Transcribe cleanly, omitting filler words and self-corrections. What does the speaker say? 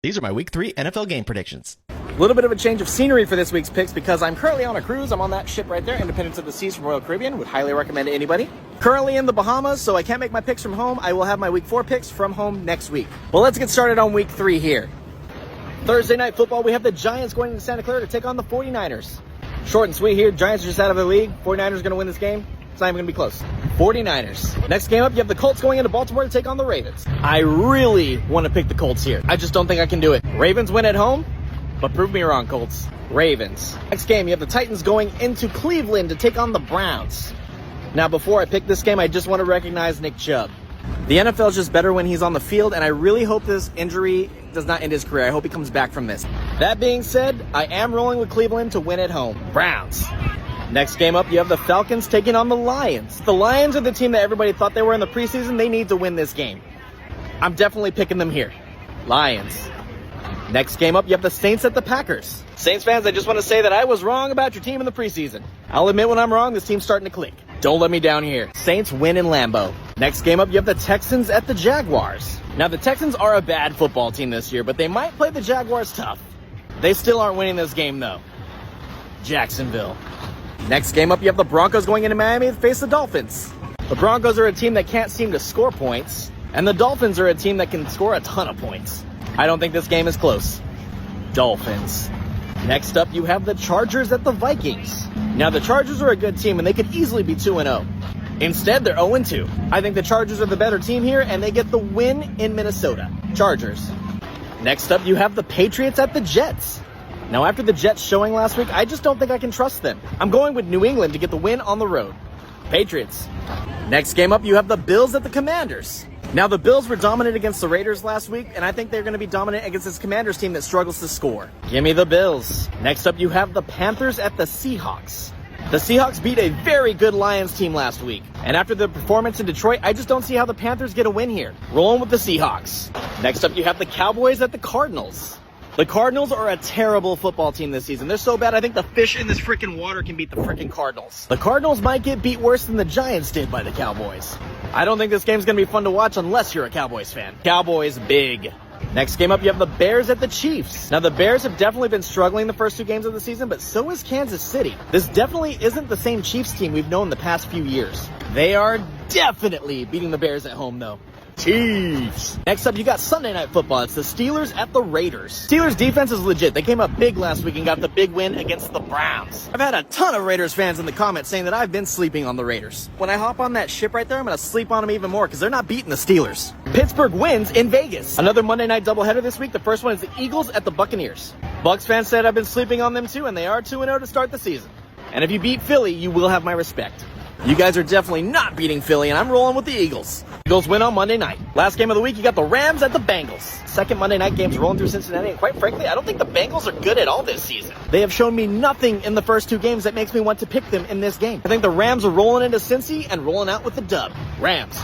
These are my Week 3 NFL game predictions. A little bit of a change of scenery for this week's picks because I'm currently on a cruise. I'm on that ship right there, Independence of the Seas from Royal Caribbean. Would highly recommend to anybody. Currently in the Bahamas, so I can't make my picks from home. I will have my Week 4 picks from home next week. Well, let's get started on Week 3 here. Thursday Night Football, we have the Giants going to Santa Clara to take on the 49ers. Short and sweet here. Giants are just out of the league. 49ers going to win this game. It's not even going to be close. 49ers. Next game up, you have the Colts going into Baltimore to take on the Ravens. I really want to pick the Colts here. I just don't think I can do it. Ravens win at home, but prove me wrong, Colts. Ravens. Next game, you have the Titans going into Cleveland to take on the Browns. Now, before I pick this game, I just want to recognize Nick Chubb. The NFL is just better when he's on the field, and I really hope this injury does not end his career. I hope he comes back from this. That being said, I am rolling with Cleveland to win at home. Browns. Next game up, you have the Falcons taking on the Lions. The Lions are the team that everybody thought they were in the preseason. They need to win this game. I'm definitely picking them here. Lions. Next game up, you have the Saints at the Packers. Saints fans, I just want to say that I was wrong about your team in the preseason. I'll admit when I'm wrong, this team's starting to click. Don't let me down here. Saints win in Lambeau. Next game up, you have the Texans at the Jaguars. Now, the Texans are a bad football team this year, but they might play the Jaguars tough. They still aren't winning this game, though. Jacksonville. Next game up, you have the Broncos going into Miami to face the Dolphins. The Broncos are a team that can't seem to score points, and the Dolphins are a team that can score a ton of points. I don't think this game is close. Dolphins. Next up, you have the Chargers at the Vikings. Now, the Chargers are a good team, and they could easily be 2-0. Instead, they're 0-2. I think the Chargers are the better team here, and they get the win in Minnesota. Chargers. Next up, you have the Patriots at the Jets. Now, after the Jets showing last week, I just don't think I can trust them. I'm going with New England to get the win on the road. Patriots. Next game up, you have the Bills at the Commanders. Now, the Bills were dominant against the Raiders last week, and I think they're going to be dominant against this Commanders team that struggles to score. Give me the Bills. Next up, you have the Panthers at the Seahawks. The Seahawks beat a very good Lions team last week. And after the performance in Detroit, I just don't see how the Panthers get a win here. Rolling with the Seahawks. Next up, you have the Cowboys at the Cardinals. The Cardinals are a terrible football team this season. They're so bad, I think the fish in this freaking water can beat the freaking Cardinals. The Cardinals might get beat worse than the Giants did by the Cowboys. I don't think this game's going to be fun to watch unless you're a Cowboys fan. Cowboys big. Next game up, you have the Bears at the Chiefs. Now, the Bears have definitely been struggling the first two games of the season, but so is Kansas City. This definitely isn't the same Chiefs team we've known the past few years. They are definitely beating the Bears at home, though. Chiefs. Next up, you got Sunday Night Football. It's the Steelers at the Raiders. Steelers defense is legit. They came up big last week and got the big win against the Browns. I've had a ton of Raiders fans in the comments saying that I've been sleeping on the Raiders. When I hop on that ship right there, I'm going to sleep on them even more because they're not beating the Steelers. Pittsburgh wins in Vegas. Another Monday night doubleheader this week. The first one is the Eagles at the Buccaneers. Bucs fans said I've been sleeping on them too, and they are 2-0 to start the season. And if you beat Philly, you will have my respect. You guys are definitely not beating Philly, and I'm rolling with the Eagles. Eagles win on Monday night. Last game of the week, you got the Rams at the Bengals. Second Monday night game's rolling through Cincinnati, and quite frankly, I don't think the Bengals are good at all this season. They have shown me nothing in the first two games that makes me want to pick them in this game. I think the Rams are rolling into Cincy and rolling out with the dub. Rams.